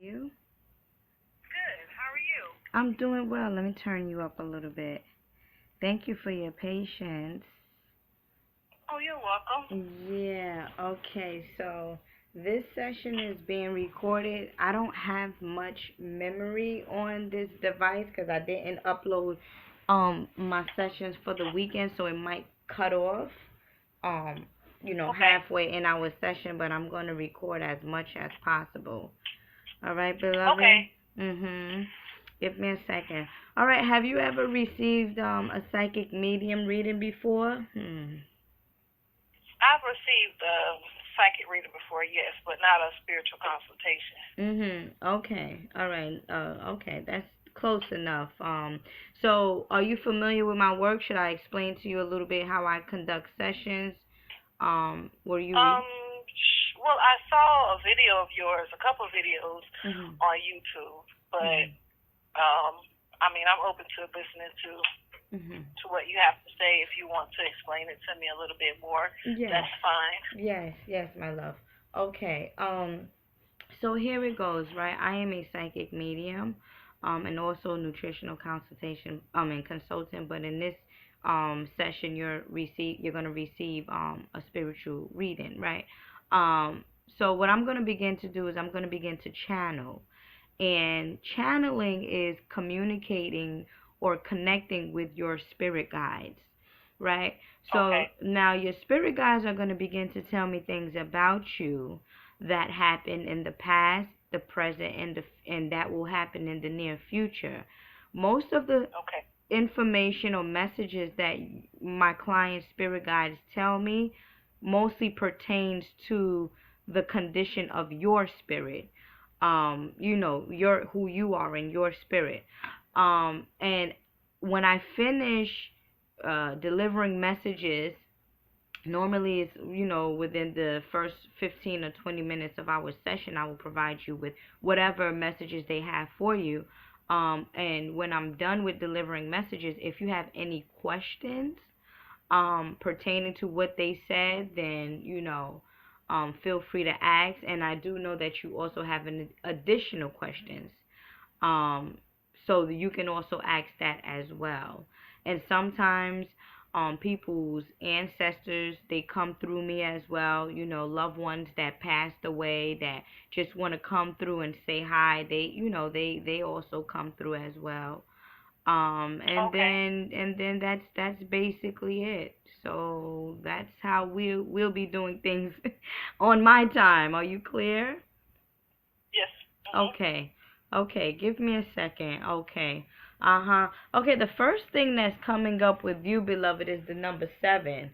You? Good. How are you? I'm doing well. Let me turn you up a little bit. Thank you for your patience. Oh, you're welcome. Yeah, okay. So this session is being recorded. I don't have much memory on this device because I didn't upload my sessions for the weekend, so it might cut off um Okay. halfway in our session, but I'm going to record as much as possible. All right, beloved. Okay. Mhm. Give me a second. All right. Have you ever received a psychic medium reading before? I've received a psychic reading before, yes, but not a spiritual consultation. Okay. All right. Okay. That's close enough. So are you familiar with my work? Should I explain to you a little bit how I conduct sessions? Were you Um, well, I saw a video of yours, a couple of videos Mhm. on YouTube, but Mhm. I mean, I'm open to listening Mhm. to what you have to say. If you want to explain it to me a little bit more, Yes. that's fine. Yes, my love. Okay. So here it goes, right? I am a psychic medium, and also nutritional consultation, and consultant. But in this session, you're gonna receive a spiritual reading, right? So what I'm gonna begin to do is I'm gonna begin to channel, and channeling is communicating or connecting with your spirit guides, right? So Okay. now your spirit guides are going to begin to tell me things about you that happened in the past, the present, and that will happen in the near future. Most of the Okay. information or messages that my client spirit guides tell me mostly pertains to the condition of your spirit. Your who you are in your spirit. And when I finish delivering messages, normally it's within the first 15 or 20 minutes of our session, I will provide you with whatever messages they have for you. And when I'm done with delivering messages, if you have any questions pertaining to what they said, then feel free to ask. And I do know that you also have an additional questions, um, so you can also ask that as well. And sometimes people's ancestors, they come through me as well, loved ones that passed away that just want to come through and say hi. They also come through as well. And Okay. then that's basically it. So that's how we'll be doing things on my time. Are you clear? Yes. Okay. Okay, give me a second. Okay. Uh-huh. Okay, the first thing that's coming up with you, beloved, is the number 7.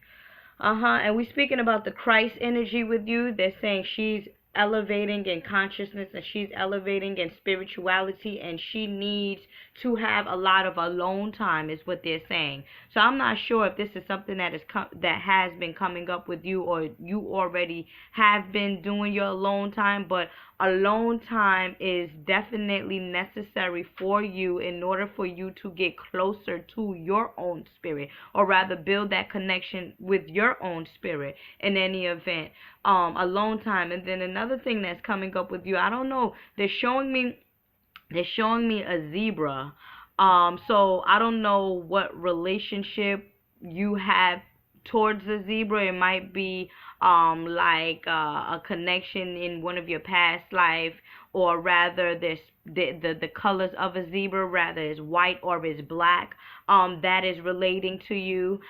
Uh-huh. And we're speaking about the Christ energy with you. They're saying she's elevating in consciousness and she's elevating in spirituality, and she needs to have a lot of alone time is what they're saying. So I'm not sure if this is something that has been coming up with you, or you already have been doing your alone time, but alone time is definitely necessary for you in order for you to get closer to your own spirit, or rather build that connection with your own spirit in any event. Alone time. And then another thing that's coming up with you, I don't know, they're showing me a zebra. So I don't know what relationship you have towards the zebra. It might be like a connection in one of your past life, or rather this the colors of a zebra, rather is white or is black. That is relating to you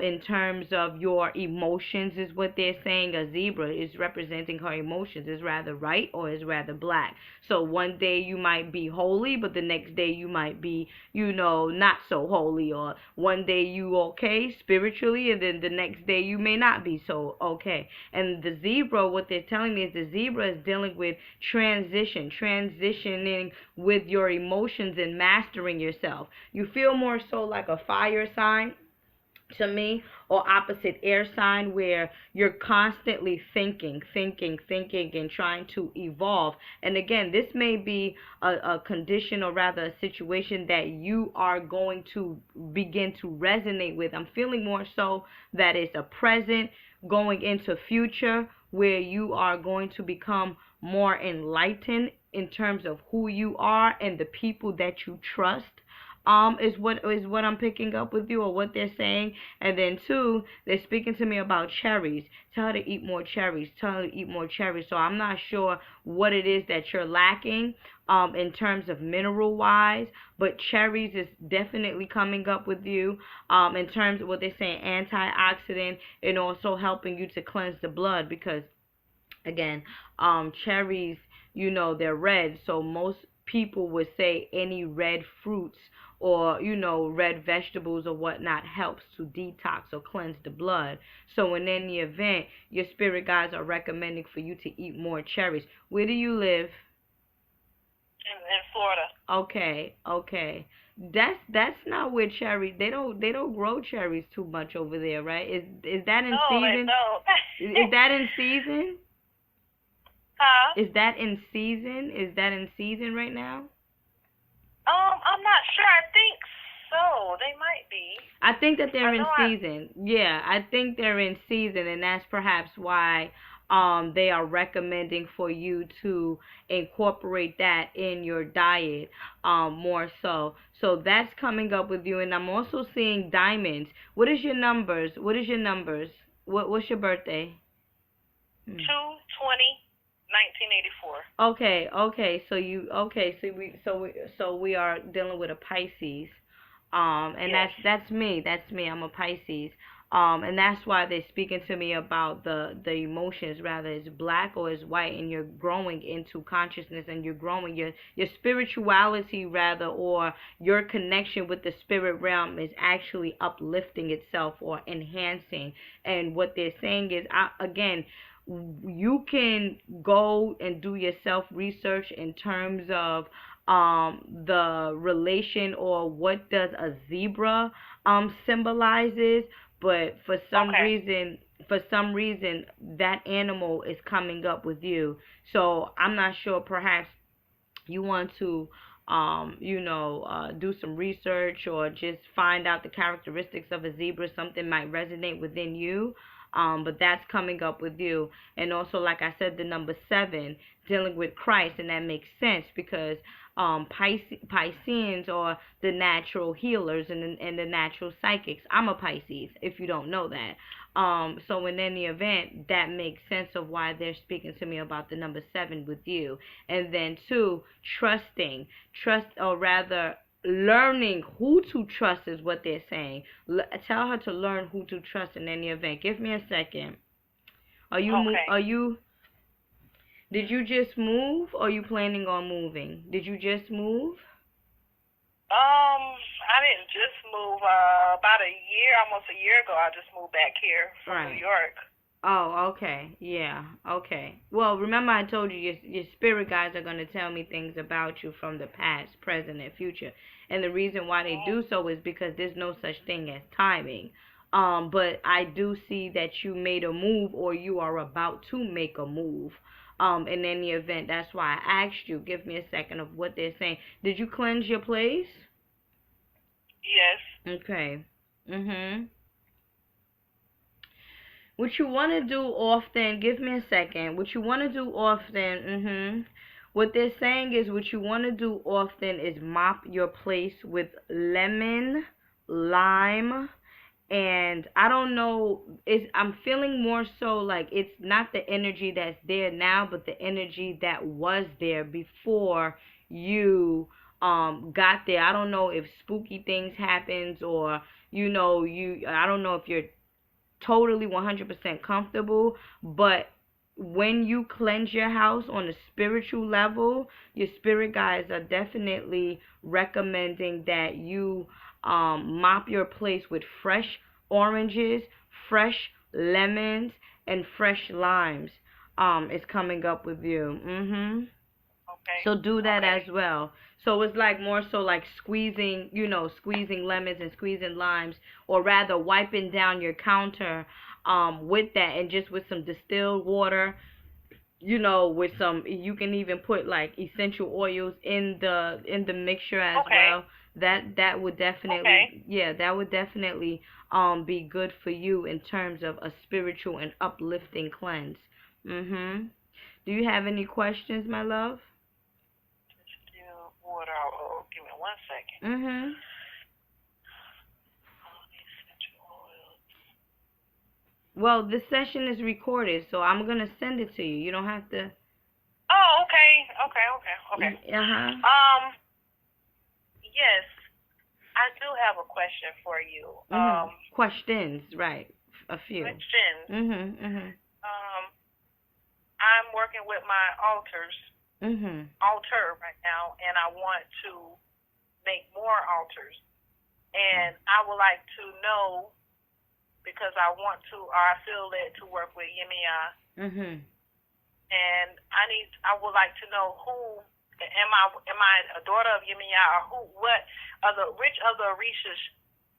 in terms of your emotions, is what they're saying. A zebra is representing her emotions, is rather white or is rather black. So one day you might be holy, but the next day you might be, not so holy. Or one day you okay spiritually, and then the next day you may not be so okay. And the zebra, what they're telling me is the zebra is dealing with transitioning with your emotions and mastering yourself. You feel more so like a fire sign to me, or opposite air sign, where you're constantly thinking and trying to evolve. And again, this may be a condition, or rather a situation that you are going to begin to resonate with. I'm feeling more so that it's a present going into future, where you are going to become more enlightened in terms of who you are and the people that you trust. Is what I'm picking up with you, or what they're saying. And then two, they're speaking to me about cherries. Tell her to eat more cherries. Tell her to eat more cherries. So I'm not sure what it is that you're lacking in terms of mineral wise, but cherries is definitely coming up with you in terms of what they're saying, antioxidant, and also helping you to cleanse the blood, because again, cherries, they're red, so most people would say any red fruits or red vegetables or whatnot helps to detox or cleanse the blood. So in any event, your spirit guides are recommending for you to eat more cherries. Where do you live? In Florida. Okay. That's not where cherry. They don't grow cherries too much over there, right? Is that in season? No, they don't. Is that in season? Huh? Is that in season? Is that in season right now? I'm not sure. I think so. They might be. I think that they're in season. Yeah, I think they're in season, and that's perhaps why they are recommending for you to incorporate that in your diet more so. So that's coming up with you, and I'm also seeing diamonds. What is your numbers? What's your birthday? 2/20/1984. Okay. So we are dealing with a Pisces. And Yes. that's me. I'm a Pisces. And that's why they're speaking to me about the emotions, rather it's black or it's white, and you're growing into consciousness, and you're growing your spirituality, rather, or your connection with the spirit realm is actually uplifting itself or enhancing. And what they're saying is, again, you can go and do your self research in terms of the relation, or what does a zebra symbolizes, but for some reason that animal is coming up with you. So I'm not sure, perhaps you want to do some research, or just find out the characteristics of a zebra. Something might resonate within you. But that's coming up with you. And also, like I said, the number 7, dealing with Christ, and that makes sense, because Pisceans are the natural healers and the natural psychics. I'm a Pisces, if you don't know that. So in any event, that makes sense of why they're speaking to me about the number 7 with you. And then 2, trust, or rather learning who to trust is what they're saying. Tell her to learn who to trust in any event. Give me a second. Did you just move, or are you planning on moving? Did you just move? I didn't just move. About almost a year ago, I just moved back here from New York. Oh, okay. Yeah, okay. Well, remember I told you your spirit guides are going to tell me things about you from the past, present, and future. And the reason why they do so is because there's no such thing as timing. But I do see that you made a move, or you are about to make a move. In any event, that's why I asked you. Give me a second of what they're saying. Did you cleanse your place? Yes. Okay. What you want to do often, give me a second. What you want to do often, what they're saying is, what you want to do often is mop your place with lemon, lime, and I don't know, I'm feeling more so like it's not the energy that's there now, but the energy that was there before you got there. I don't know if spooky things happens, or I don't know if you're totally 100% comfortable, but when you cleanse your house on a spiritual level, your spirit guides are definitely recommending that you mop your place with fresh oranges, fresh lemons, and fresh limes. Is coming up with you. Okay. So do that as well. So it's like more so like squeezing lemons and squeezing limes, or rather wiping down your counter with that, and just with some distilled water, with some, you can even put like essential oils in the mixture as well. That would definitely that would definitely be good for you in terms of a spiritual and uplifting cleanse. Mhm. Do you have any questions, my love? Still water. Oh, give me 1 second. Mhm. Well, this session is recorded, so I'm gonna send it to you. You don't have to. Oh, okay. Okay. Uh-huh. Yes, I do have a question for you. Mhm. Questions, right? A few. Questions. Mhm. I'm working with my Mhm. altar right now, and I want to make more altars. And I would like to know, because I want to, or I feel led to work with Yemiya. Mhm. And I would like to know who am I a daughter of Yemiya, or which other Orishas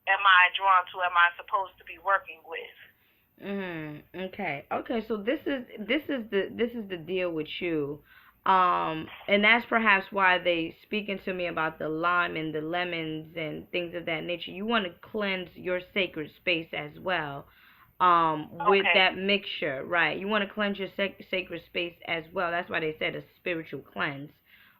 am I drawn to? Am I supposed to be working with? Okay. Okay. So this is the deal with you. And that's perhaps why they speaking to me about the lime and the lemons and things of that nature. You want to cleanse your sacred space as well. With Okay. that mixture, right? You want to cleanse your sacred space as well. That's why they said a spiritual cleanse.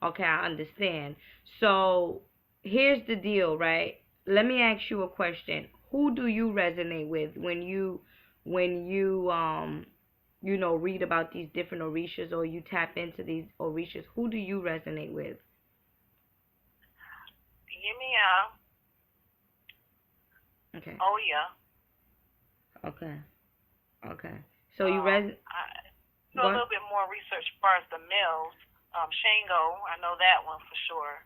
Okay, I understand. So here's the deal, right? Let me ask you a question. Who do you resonate with when you read about these different orishas or you tap into these orishas? Who do you resonate with? Yemiya. Okay. Oh yeah. Okay. Okay. So you res I do a Go. little bit more research as far as the males. Shango, I know that one for sure.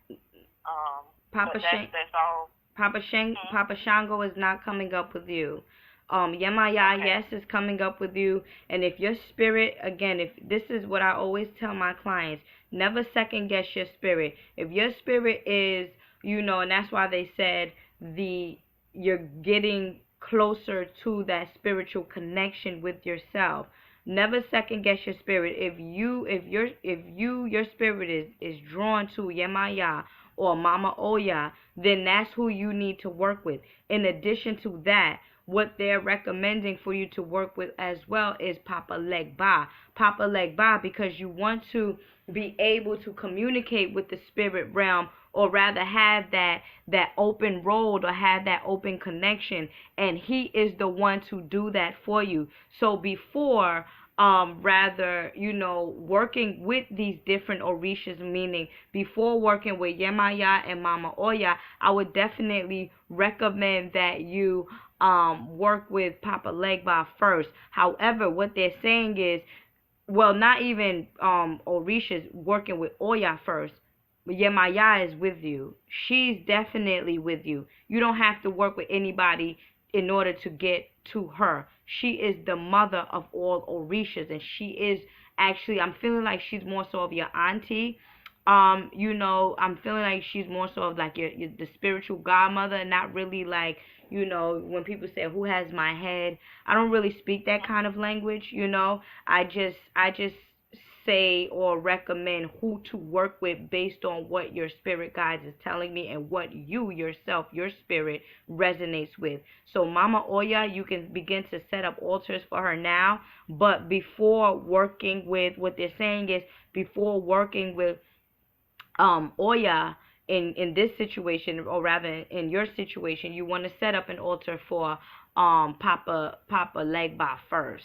Papa But Shango. that's all. Papa Shango is not coming up with you. Yemaya, Okay. yes, is coming up with you. And if your spirit, again, if this is what I always tell my clients, never second guess your spirit. If your spirit is, and that's why they said you're getting closer to that spiritual connection with yourself. Never second guess your spirit. If your spirit is drawn to Yemaya or Mama Oya, then that's who you need to work with. In addition to that, what they're recommending for you to work with as well is Papa Legba. Papa Legba, because you want to be able to communicate with the spirit realm, or rather have that open road or have that open connection, and he is the one to do that for you. So before rather, working with these different orishas, meaning before working with Yemaya and Mama Oya, I would definitely recommend that you work with Papa Legba first. However, what they're saying is, well, not even Orishas working with Oya first, but Yemaya is with you. She's definitely with you. You don't have to work with anybody in order to get to her. She is the mother of all Orishas, and she is actually, I'm feeling like she's more so of your auntie. I'm feeling like she's more so of like your the spiritual godmother, not really like, when people say who has my head, I don't really speak that kind of language. I just say or recommend who to work with based on what your spirit guides is telling me and what you yourself, your spirit, resonates with. So Mama Oya, you can begin to set up altars for her now, but before working with, what they're saying is, before working with Oya, in this situation, or rather in your situation, you want to set up an altar for Papa Legba first.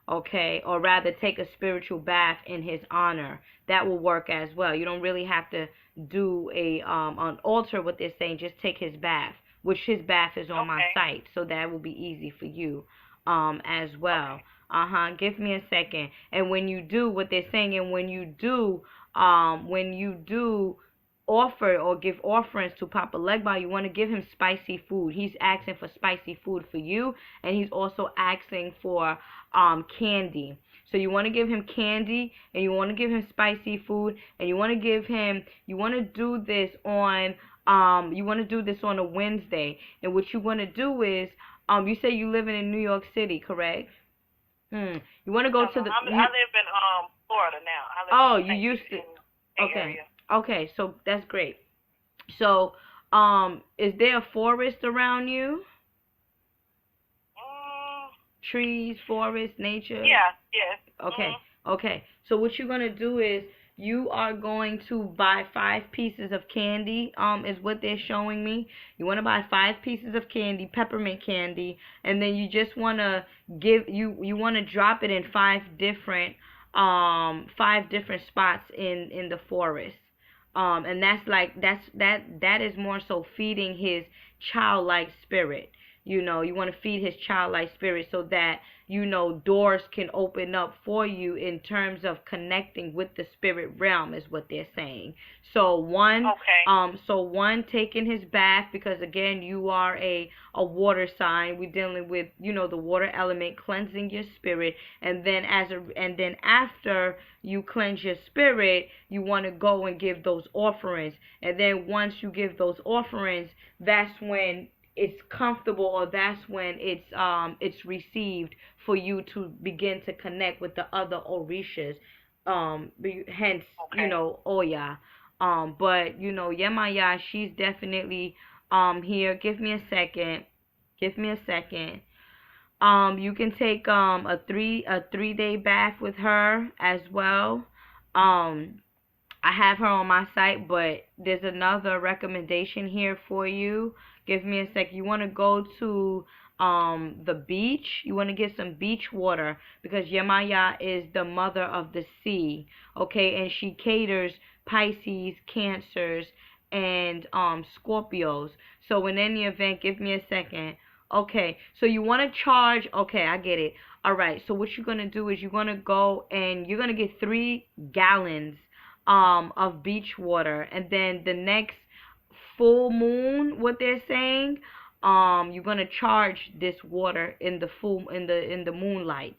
Okay, or rather take a spiritual bath in his honor. That will work as well. You don't really have to do an altar. What they're saying, just take his bath, which his bath is on my Okay. site, so that will be easy for you as well. Okay. Give me a second. And when you do what they're saying, and when you do offer or give offerings to Papa Legba, you want to give him spicy food. He's asking for spicy food for you, and he's also asking for candy. So you want to give him candy, and you want to give him spicy food, and you want to do this on a Wednesday. And what you want to do is, you say you living in New York City, correct? You want to go No, to no. the I live in Florida now. I live Oh, in you used to. in Bay Okay. Area. Okay, so that's great. So, is there a forest around you? Mm, Trees, forest, nature? yeah. Yes. Okay. Okay, so what you're gonna do is you are going to buy 5 pieces of candy. Is what they're showing me. You want to buy 5 pieces of candy, peppermint candy, and then you just wanna you wanna drop it in 5 different spots in the forest. And that's like that is more so feeding his childlike spirit. You want to feed his childlike spirit so that doors can open up for you in terms of connecting with the spirit realm is what they're saying. So one Okay. so one taking his bath, because again you are a water sign. We're dealing with the water element, cleansing your spirit. And then after you cleanse your spirit, you want to go and give those offerings. And then once you give those offerings, that's when it's comfortable, or that's when it's received for you to begin to connect with the other orishas. Hence, Okay. Oya. But Yemaya, she's definitely here. Give me a second. Give me a second. You can take a 3-day bath with her as well. Um, I have her on my site, but there's another recommendation here for you. Give me a sec. You want to go to the beach. You want to get some beach water, because Yemaya is the mother of the sea. Okay, and she caters Pisces, Cancers, and Scorpios. So in any event, give me a second. Okay, so you want to charge. Okay, I get it. All right, so what you're going to do is you're going to go and you're going to get 3 gallons of beach water, and then the next full moon, what they're saying, you're going to charge this water in the moonlight.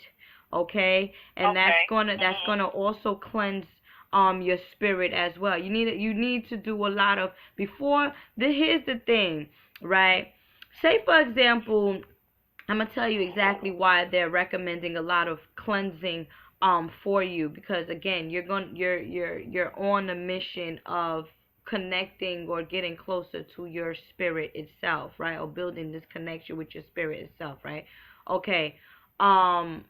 Okay? And Okay. that's Mhm. going to also cleanse your spirit as well. You need to do a lot of before here's the thing, right? Say for example, I'm gonna tell you exactly why they're recommending a lot of cleansing for you, because again you're on a mission of connecting or getting closer to your spirit itself, right? Or building this connection with your spirit itself, right? Okay. Um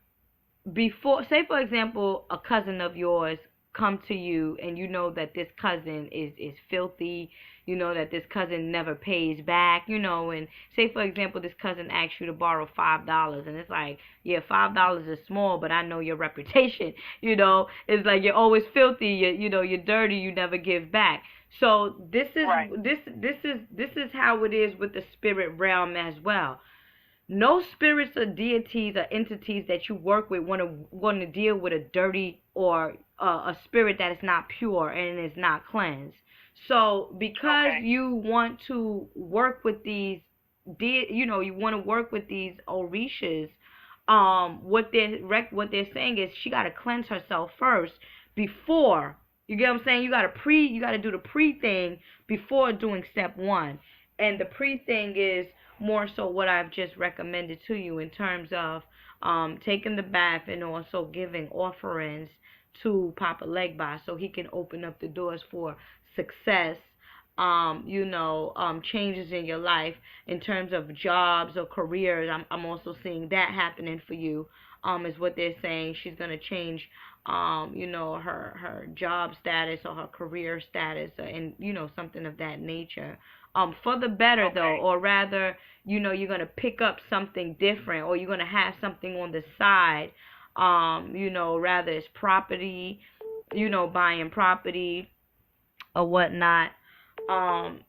before, say for example, a cousin of yours come to you and you know that this cousin is filthy, you know that this cousin never pays back, and say for example this cousin asks you to borrow $5, and it's like, yeah, $5 is small, but I know your reputation. It's like you're always filthy, you're dirty, you never give back. So this is Right. this is how it is with the spirit realm as well. No spirits or deities or entities that you work with want to deal with a dirty or a spirit that is not pure and is not cleansed. So because Okay. you want to work with these, you want to work with these orishas, what they're saying is she got to cleanse herself first before. You get what I'm saying? You got to do the pre thing before doing step 1. And the pre thing is more so what I've just recommended to you in terms of taking the bath and also giving offerings to Papa Legba so he can open up the doors for success, changes in your life in terms of jobs or careers. I'm also seeing that happening for you. Is what they're saying. She's gonna change, her job status or her career status, and something of that nature. For the better though, Okay. or rather, you're gonna pick up something different, or you're gonna have something on the side. Rather it's property, buying property or whatnot. And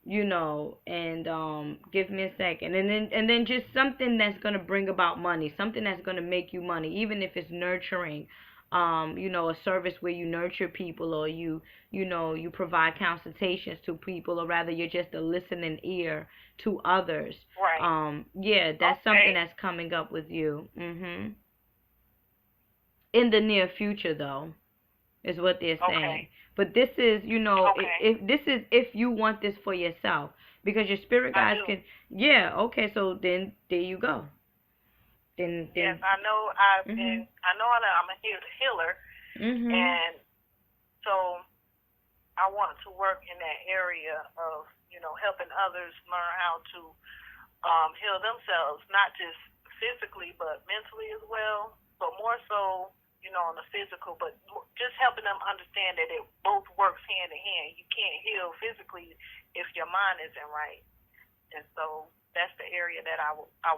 give me a second. And then just something that's gonna bring about money, something that's gonna make you money, even if it's nurturing. A service where you nurture people, or you provide consultations to people, or rather you're just a listening ear to others. Right. Yeah, that's something Okay. that's coming up with you. In the near future though, is what they're saying. Okay. But this is, Okay. if this is if you want this for yourself, because your spirit I guides do. can, yeah, okay, so then there you go. Yes, Then, I know. I've been. mhm, I know I'm a healer, mhm, and so I want to work in that area of helping others learn how to heal themselves, not just physically but mentally as well, but more so on the physical, but just helping them understand that it both works hand in hand. You can't heal physically if your mind isn't right. And so that's the area that I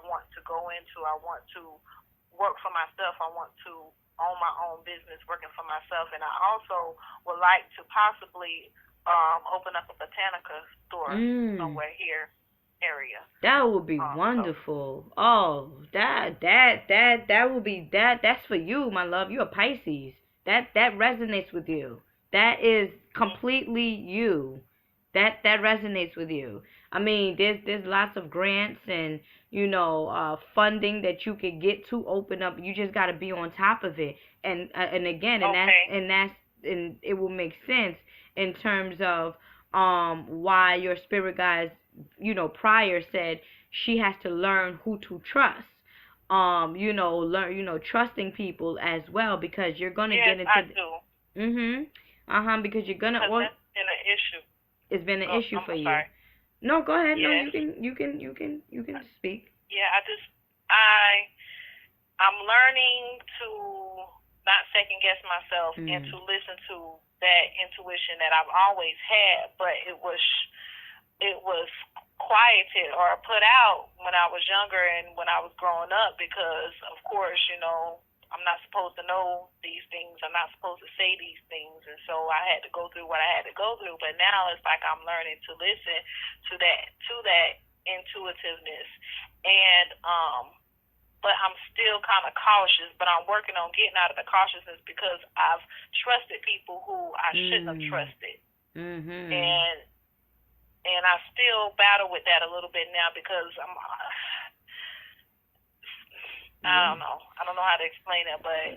want to go into. I want to work for myself. I want to own my own business, working for myself. And I also would like to possibly open up a botanica store somewhere here area. That would be wonderful. So. Oh, that would be that's for you, my love. You're a Pisces. That resonates with you. That is completely you. That resonates with you. I mean, there's lots of grants and funding that you could get to open up. You just got to be on top of it. And again, and it will make sense in terms of why your spirit guides prior said she has to learn who to trust. Learn, trusting people as well, because you're gonna get into. I do. Because you're gonna. That's been an issue. It's been an issue for you. Sorry. No, go ahead. Yes. No, you can speak. Yeah, I'm learning to not second guess myself and to listen to that intuition that I've always had, but it was quieted or put out when I was younger and when I was growing up, because of course, I'm not supposed to know these things. I'm not supposed to say these things. And so I had to go through what I had to go through. But now it's like I'm learning to listen to that intuitiveness. And but I'm still kind of cautious, but I'm working on getting out of the cautiousness because I've trusted people who I shouldn't have trusted. And I still battle with that a little bit now because I don't know. I don't know how to explain it, but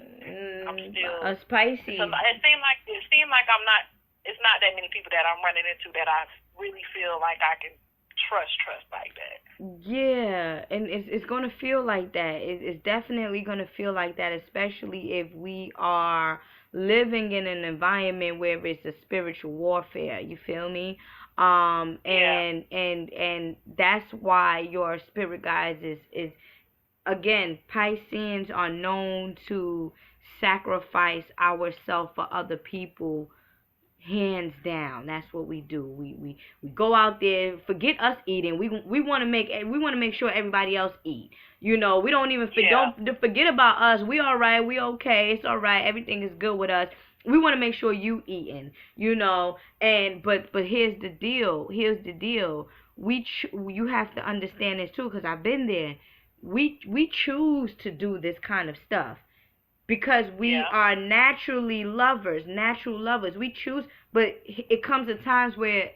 I'm still a spicy. It seemed like I'm not. It's not that many people that I'm running into that I really feel like I can trust like that. Yeah, and it's gonna feel like that. It's definitely gonna feel like that, especially if we are living in an environment where it's a spiritual warfare. You feel me? And that's why your spirit guides is again, Pisceans are known to sacrifice ourselves for other people, hands down. That's what we do. We go out there, forget us eating. We want to make sure everybody else eat. We don't even don't forget about us. We all right. We okay. It's all right. Everything is good with us. We want to make sure you eating. And but here's the deal. You have to understand this too, because I've been there. We choose to do this kind of stuff because we are natural lovers. We choose, but it comes at times where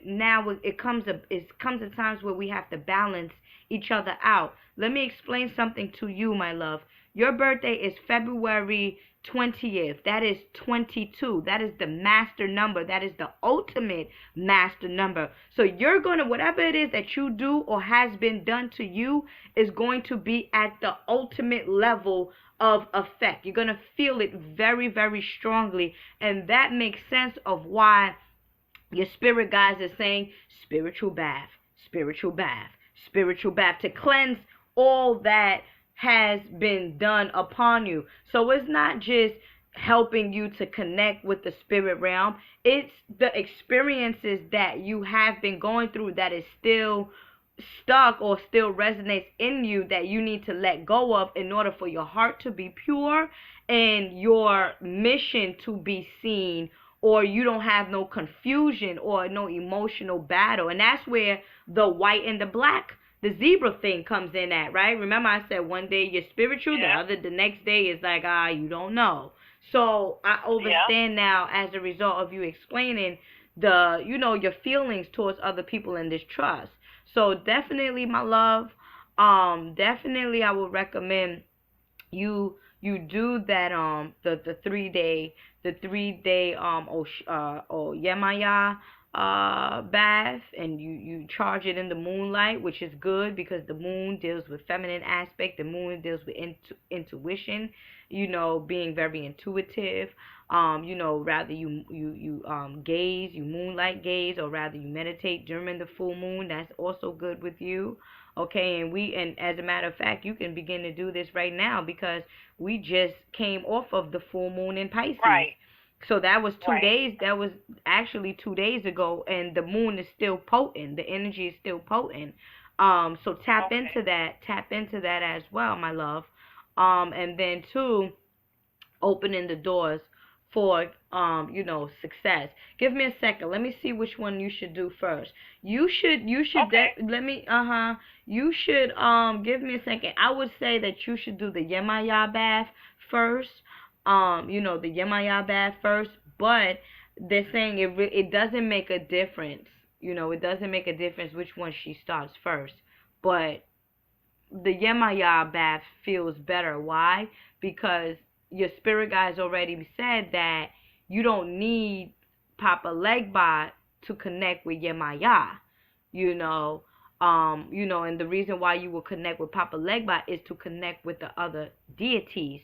we have to balance each other out. Let me explain something to you, my love. Your birthday is February 20th. That is 22. That is the master number. That is the ultimate master number. So you're going to, whatever it is that you do or has been done to you is going to be at the ultimate level of effect. You're going to feel it very, very strongly. And that makes sense of why your spirit guides are saying spiritual bath, spiritual bath, spiritual bath, to cleanse all that has been done upon you. So it's not just helping you to connect with the spirit realm. It's the experiences that you have been going through that is still stuck or still resonates in you that you need to let go of in order for your heart to be pure and your mission to be seen, or you don't have no confusion or no emotional battle. And that's where the white and the black, the zebra thing comes in at, right? Remember I said one day you're spiritual, the next day is like, you don't know. So I understand now as a result of you explaining your feelings towards other people in this trust. So definitely, my love, definitely I would recommend you do that the 3-day Yemaya bath, and you charge it in the moonlight, which is good because the moon deals with feminine aspect. The moon deals with intuition, being very intuitive. Rather you gaze, you moonlight gaze, or rather you meditate during the full moon. That's also good with you. Okay, and as a matter of fact, you can begin to do this right now because we just came off of the full moon in Pisces. Right. So that was 2 days. Right. That was actually 2 days ago, and the moon is still potent. The energy is still potent. So tap Okay. into that. Tap into that as well, my love. And then two, opening the doors for success. Give me a second. Let me see which one you should do first. You should Okay. let me you should give me a second. I would say that you should do the Yemaya bath first. The Yemaya bath first, but they're saying it doesn't make a difference. It doesn't make a difference which one she starts first. But the Yemaya bath feels better. Why? Because your spirit guides already said that you don't need Papa Legba to connect with Yemaya. And the reason why you will connect with Papa Legba is to connect with the other deities.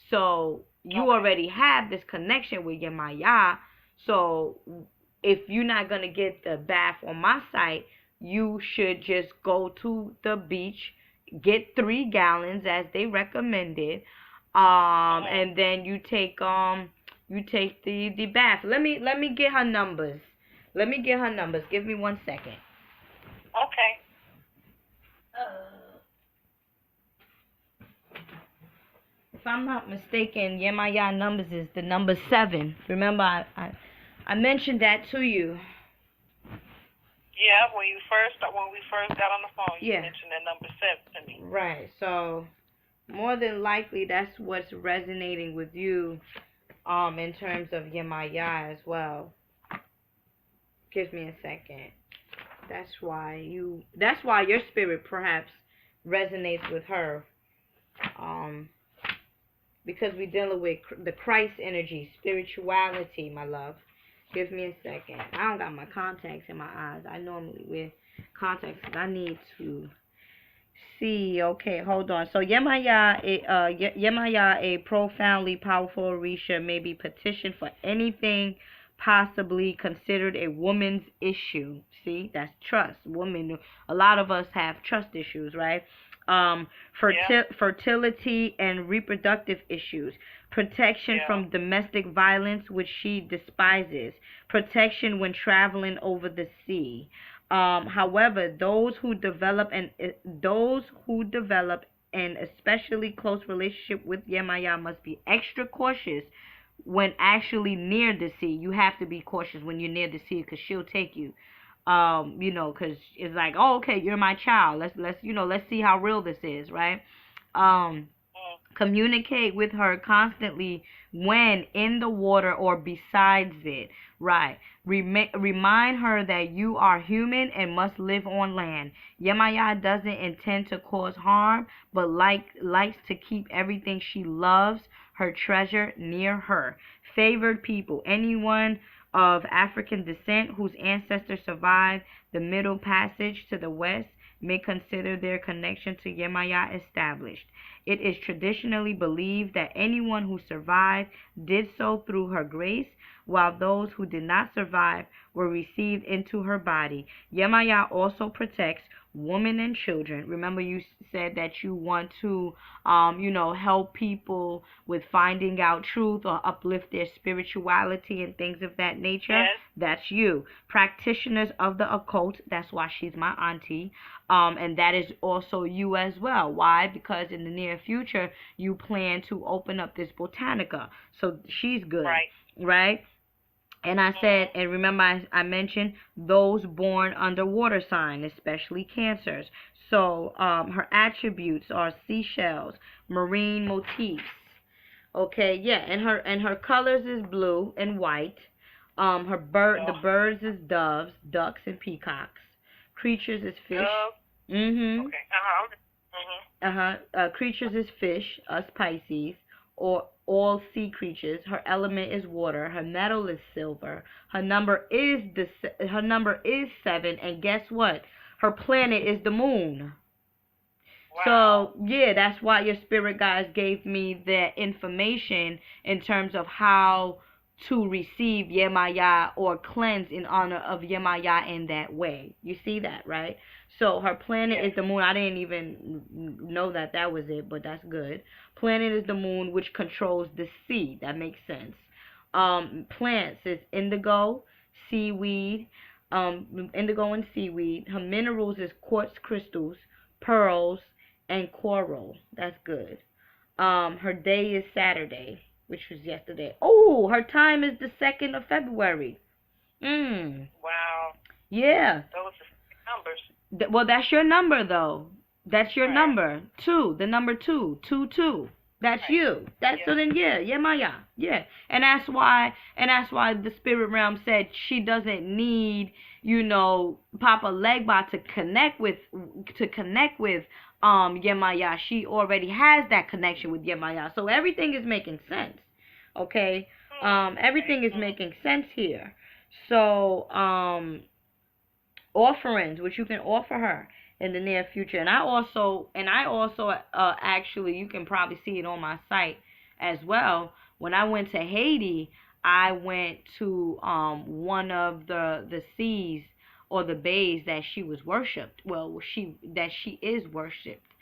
So you already have this connection with Yemaya. So if you're not gonna get the bath on my site, you should just go to the beach, get 3 gallons as they recommended, and then you take the bath. Let me get her numbers. Give me 1 second. Okay. If I'm not mistaken, Yemaya numbers is the number 7. Remember, I mentioned that to you. Yeah, when we first got on the phone, you mentioned that number 7 to me. Right. So more than likely, that's what's resonating with you, in terms of Yemaya as well. Give me a second. That's why your spirit perhaps resonates with her, because we're dealing with the Christ energy, spirituality, my love. Give me a second. I don't got my contacts in my eyes. I normally wear contacts because I need to see. Okay, hold on. So Yemaya, a profoundly powerful Orisha, may be petitioned for anything possibly considered a woman's issue. See, that's trust. Women, a lot of us have trust issues, right? Fertility and reproductive issues, protection from domestic violence, which she despises, protection when traveling over the sea. However, those who develop an especially close relationship with Yemaya must be extra cautious when actually near the sea. You have to be cautious when you're near the sea because she'll take you. Because it's like, oh, okay, you're my child. Let's see how real this is, right? Communicate with her constantly when in the water or besides it, right? Remind her that you are human and must live on land. Yemaya doesn't intend to cause harm, but likes to keep everything she loves, her treasure, near her. Favored people, anyone of African descent whose ancestors survived the Middle Passage to the west, may consider their connection to Yemaya established. It is traditionally believed that anyone who survived did so through her grace, while those who did not survive were received into her body. Yemaya also protects women and children. Remember, you said that you want to, help people with finding out truth or uplift their spirituality and things of that nature. Yes. That's you. Practitioners of the occult. That's why she's my auntie. And that is also you as well. Why? Because in the near future, you plan to open up this botanica. So she's good. Right? And I said, and remember I mentioned those born under water sign, especially cancers. So her attributes are seashells, marine motifs. Okay, yeah, and her colors is blue and white. The birds is doves, ducks, and peacocks. Creatures is fish. Okay. Creatures is fish, us Pisces, or all sea creatures. Her element is water. Her metal is silver. Her number is 7, and guess what? Her planet is the moon. Wow. So yeah, that's why your spirit guides gave me that information in terms of how to receive Yemaya or cleanse in honor of Yemaya in that way. You see that, right? So her planet Yes. is the moon. I didn't even know that that was it, but that's good. Planet is the moon, which controls the sea. That makes sense. Plants is indigo, seaweed, indigo and seaweed. Her minerals is quartz crystals, pearls, and coral. That's good. Her day is Saturday, which was yesterday. Oh, her time is the 2nd of February. Wow. Yeah. Those are numbers. Well, that's your number, though. That's your Right. number. 2, the number 2, 2, 2. That's Right. you. That's Yeah. so then yeah, Maya. Yeah. And that's why the spirit realm said she doesn't need, Papa Legba to connect with Yemaya. She already has that connection with Yemaya. So everything is making sense. Okay? Everything is making sense here. So, offerings which you can offer her in the near future. And I also actually, you can probably see it on my site as well. When I went to Haiti, I went to one of the seas or the bays that she was worshipped. Well, she is worshipped,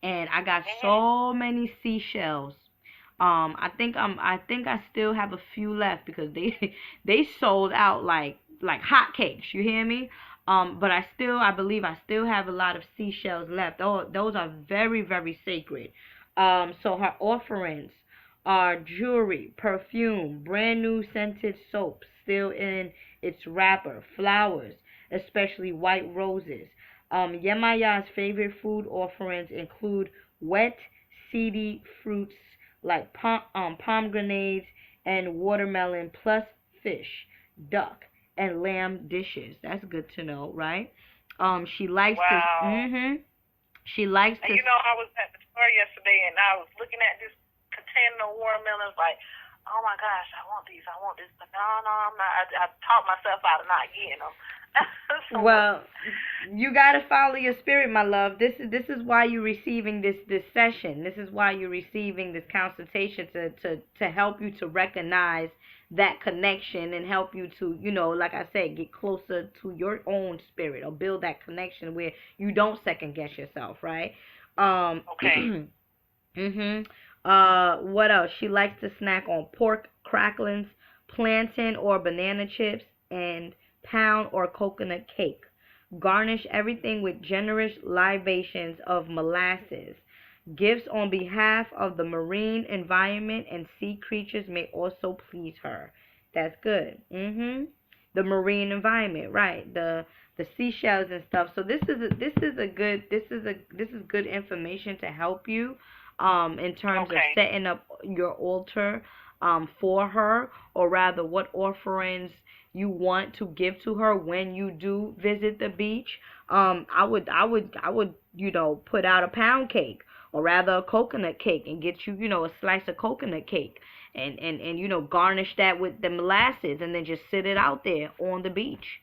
and I got so many seashells. I think I still have a few left because they they sold out like hotcakes. You hear me? But I believe I still have a lot of seashells left. Oh, those are very, very sacred. So her offerings are jewelry, perfume, brand new scented soap, still in its wrapper, flowers, especially white roses. Yemaya's favorite food offerings include wet, seedy fruits like pomegranates and watermelon, plus fish, duck, and lamb dishes. That's good to know, right? She likes to. Wow. She likes to. And I was at the store yesterday and I was looking at this container of watermelons like, oh my gosh, I want these, I want this. But no, I'm not. I talked myself out of not getting them. Well, you gotta follow your spirit, my love. This is why you're receiving this session. This is why you're receiving this consultation to help you to recognize that connection and help you to, like I said, get closer to your own spirit or build that connection where you don't second guess yourself, right? Okay. What else? She likes to snack on pork cracklings, plantain or banana chips, and pound or coconut cake. Garnish everything with generous libations of molasses. Gifts on behalf of the marine environment and sea creatures may also please her. That's good. The marine environment, right? The seashells and stuff. So this is good information to help you in terms of setting up your altar for her, or rather what offerings you want to give to her when you do visit the beach. I would put out a pound cake or rather a coconut cake and get you a slice of coconut cake and garnish that with the molasses and then just sit it out there on the beach.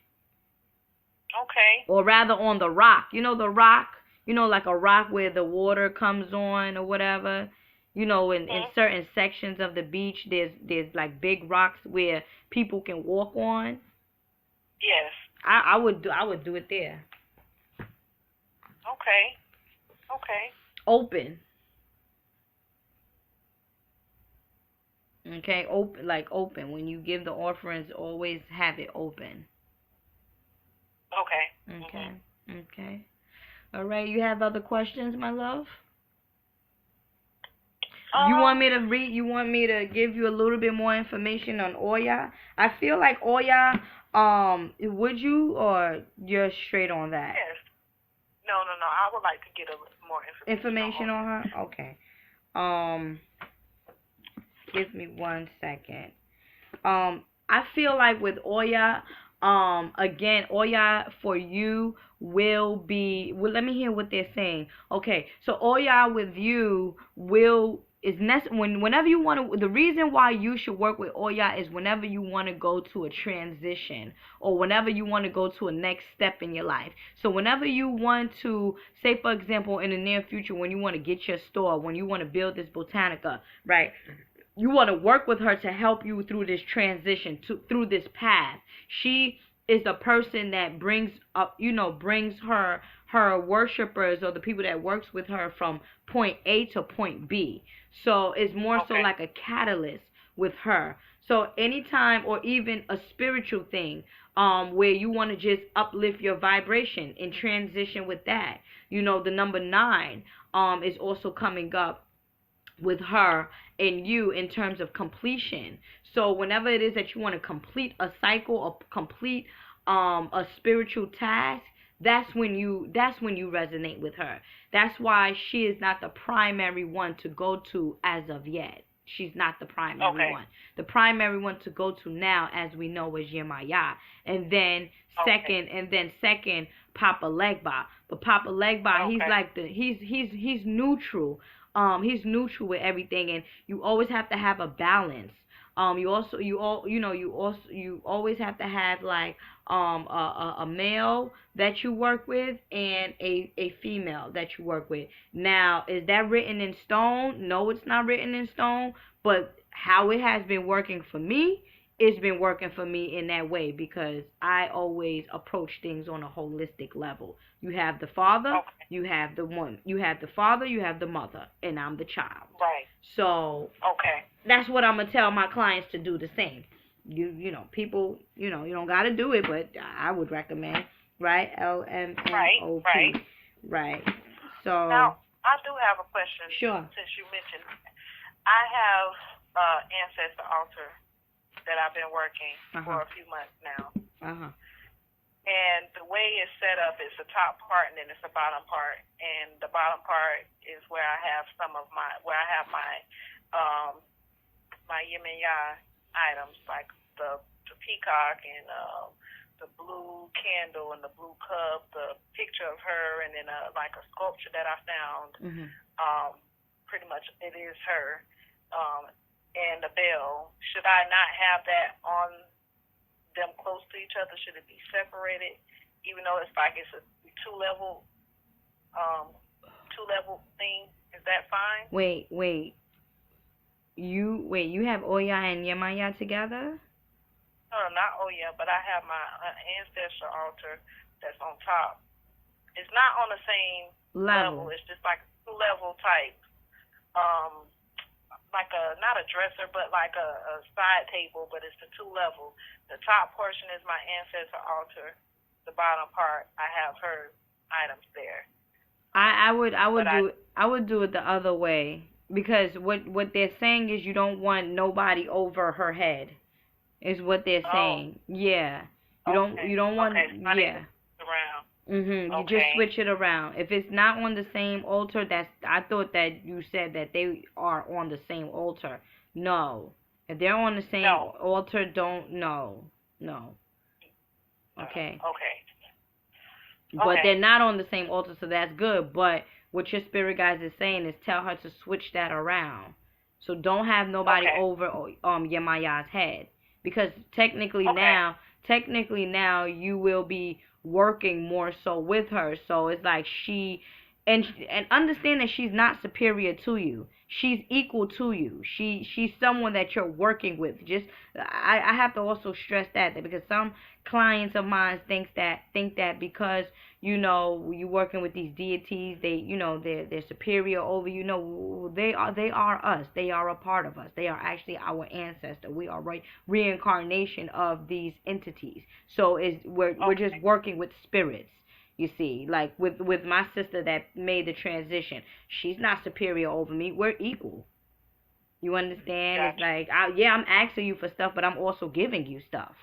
Okay. Or rather on the rock. The rock, like a rock where the water comes on or whatever. In certain sections of the beach, there's like big rocks where people can walk on. Yes. I would do it there. Okay. Open. Okay, open. When you give the offerings, always have it open. Okay. Okay. All right. You have other questions, my love? You want me to read? You want me to give you a little bit more information on Oya? I feel like Oya. Would you, or you're straight on that? Yes. No. I would like to get a little more information on her. Okay. Give me 1 second. I feel like with Oya, again, Oya for you will be. Well, let me hear what they're saying. Okay, so Oya with you whenever you want to. The reason why you should work with Oya is whenever you want to go to a transition or whenever you want to go to a next step in your life. So whenever you want to, say for example, in the near future, when you want to get your store, when you want to build this botanica, right? you want to work with her to help you through this transition, through this path. She is a person that brings up, brings her worshipers or the people that works with her from point A to point B. So it's more so like a catalyst with her. So anytime, or even a spiritual thing, where you want to just uplift your vibration and transition with that. The number 9 is also coming up with her and you in terms of completion. So whenever it is that you want to complete a cycle or complete a spiritual task, that's when you resonate with her. That's why she is not the primary one to go to as of yet. She's not the primary one. The primary one to go to now, as we know, is Yemaya, and then second Papa Legba. But Papa Legba, he's like he's neutral. He's neutral with everything, and you always have to have a balance. You always have to have like a male that you work with and a female that you work with. Now, is that written in stone? No, it's not written in stone, but how it has been working for me, it's been working for me in that way, because I always approach things on a holistic level. You have the father, you have the one, you have the father, you have the mother, and I'm the child. Right. So that's what I'm gonna tell my clients to do the same. People, you don't gotta do it, but I would recommend, right? LMNOP. Right. So now I do have a question. Sure. Since you mentioned, I have ancestor altar that I've been working for a few months now. And the way it's set up is the top part and then it's the bottom part. And the bottom part is where I have my my Yemaya items, like the peacock and the blue candle and the blue cup, the picture of her, and then like a sculpture that I found. Pretty much it is her. And the bell. Should I not have that on them close to each other? Should it be separated? Even though it's like it's a two-level thing. Is that fine? Wait. You have Oya and Yemaya together? No, not Oya, but I have my ancestral altar that's on top. It's not on the same level. It's just like a two-level type. Like not a dresser, but like a side table, but it's the 2 level. The top portion is my ancestor altar. The bottom part, I have her items there. I would do it the other way, because what they're saying is you don't want nobody over her head. Is what they're saying. Yeah. You don't want around. You just switch it around. If it's not on the same altar, I thought that you said that they are on the same altar. No. If they're on the same altar, don't. No. Okay. But they're not on the same altar, so that's good. But what your spirit guides is saying is tell her to switch that around. So don't have nobody over Yemaya's head, because technically now you will be working more so with her. So it's like and understand that she's not superior to you. She's equal to you. She's someone that you're working with. Just I have to also stress that because some clients of mine think that because you're working with these deities, they're superior over you. No, they are us. They are a part of us. They are actually our ancestor. We are reincarnation of these entities. So we're just working with spirits. You see, like with my sister that made the transition, she's not superior over me. We're equal. You understand? Gotcha. It's like, I'm asking you for stuff, but I'm also giving you stuff.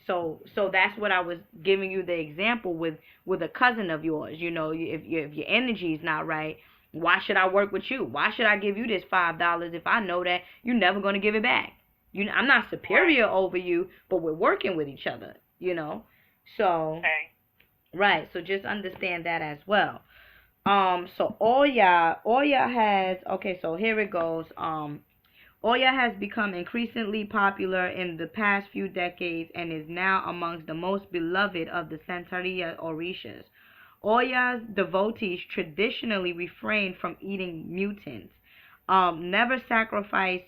So that's what I was giving you the example with a cousin of yours. If your energy is not right, why should I work with you? Why should I give you this $5 if I know that you're never going to give it back? I'm not superior over you, but we're working with each other. So, right. So just understand that as well. So Oya has, so here it goes. Oya has become increasingly popular in the past few decades and is now amongst the most beloved of the Santeria Orishas. Oya's devotees traditionally refrain from eating mutants, Never sacrifice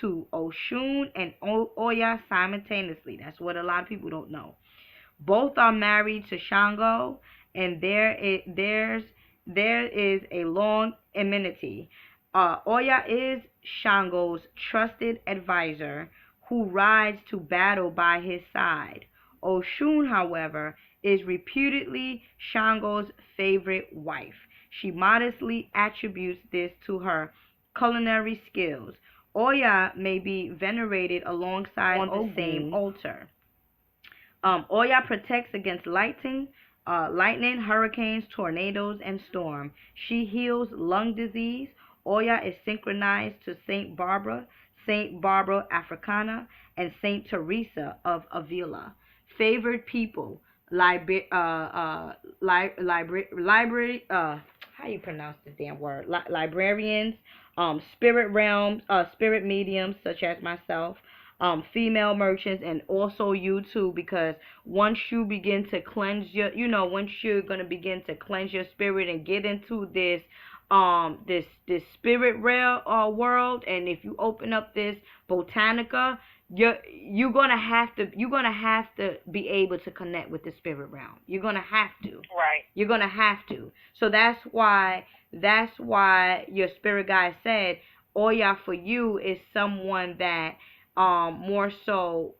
to Oshun and Oya simultaneously. That's what a lot of people don't know. Both are married to Shango, and there is a long enmity. Oya is Shango's trusted advisor who rides to battle by his side. Oshun, however, is reputedly Shango's favorite wife. She modestly attributes this to her culinary skills. Oya may be venerated alongside on the same altar. Oya protects against lightning, hurricanes, tornadoes, and storm. She heals lung disease. Oya is synchronized to Saint Barbara Africana, and Saint Teresa of Avila. Favored people: library. How you pronounce this damn word? Librarians, spirit mediums such as myself, female merchants, and also you too, because once you begin to cleanse once you're going to begin to cleanse your spirit and get into this spirit realm world, and if you open up this botanica, you're gonna have to be able to connect with the spirit realm. You're gonna have to. Right. You're gonna have to. So that's why your spirit guide said Oya for you is someone that more so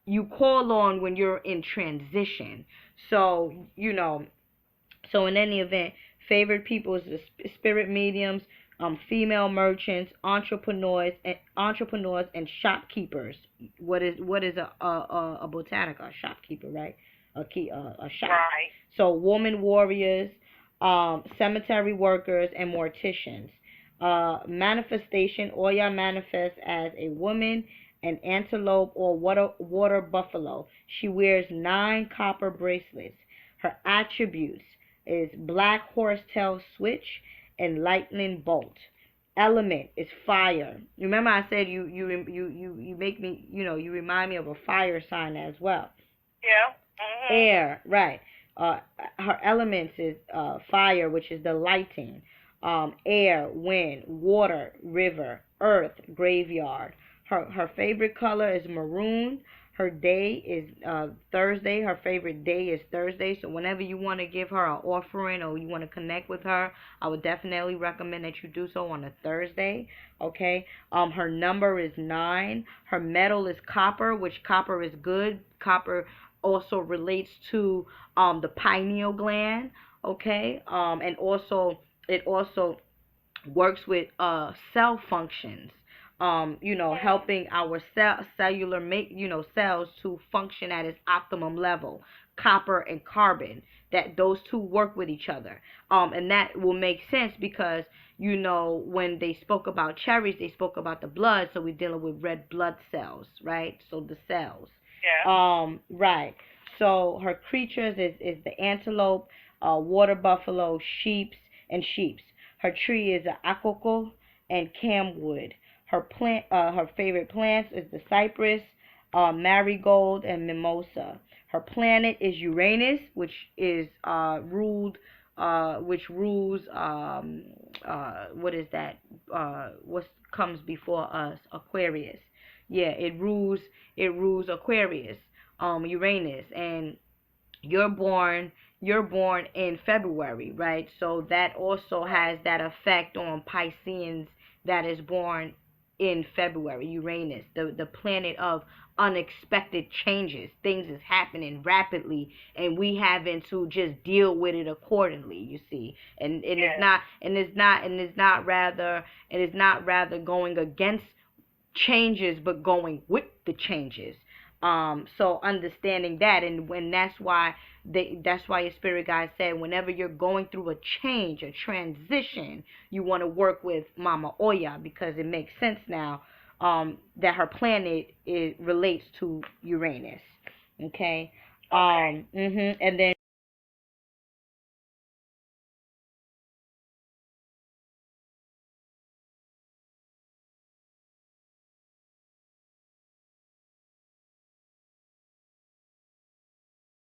you call on when you're in transition. So so in any event, favored people is the spirit mediums, female merchants, entrepreneurs and shopkeepers. What is a botanica? A shopkeeper, right? A shop. Right. So woman warriors, cemetery workers, and morticians. Manifestation: Oya manifests as a woman, an antelope, or water buffalo. She wears 9 copper bracelets. Her attributes is black horsetail switch and lightning bolt. Element is fire. Remember I said you make me, you remind me of a fire sign as well. Yeah. Air, right. Her elements is fire, which is the lighting. Air, wind, water, river, earth, graveyard. Her favorite color is maroon. Her day is Thursday. Her favorite day is Thursday. So whenever you want to give her an offering or you want to connect with her, I would definitely recommend that you do so on a Thursday. Okay. Her number is 9. Her metal is copper, which copper is good. Copper also relates to the pineal gland. Okay. And also it also works with cell functions. Helping our cellular cells to function at its optimum level. Copper and carbon, that those two work with each other. And that will make sense because when they spoke about cherries, they spoke about the blood, so we're dealing with red blood cells, right? So the cells. Yeah. Right. So her creatures is the antelope, water buffalo, sheeps. Her tree is a akoko and camwood. Her favorite plants is the cypress, marigold, and mimosa. Her planet is Uranus, which is which rules what is that? What comes before us? Aquarius. Yeah, it rules Aquarius, Uranus, and you're born in February, right? So that also has that effect on Pisceans that is born in February. Uranus, the planet of unexpected changes. Things is happening rapidly, and we having to just deal with it accordingly. You see, and it's not rather going against changes, but going with the changes. So understanding that, and when that's why your spirit guide said whenever you're going through a change, a transition, you want to work with Mama Oya, because it makes sense now that her planet relates to Uranus. Okay. And then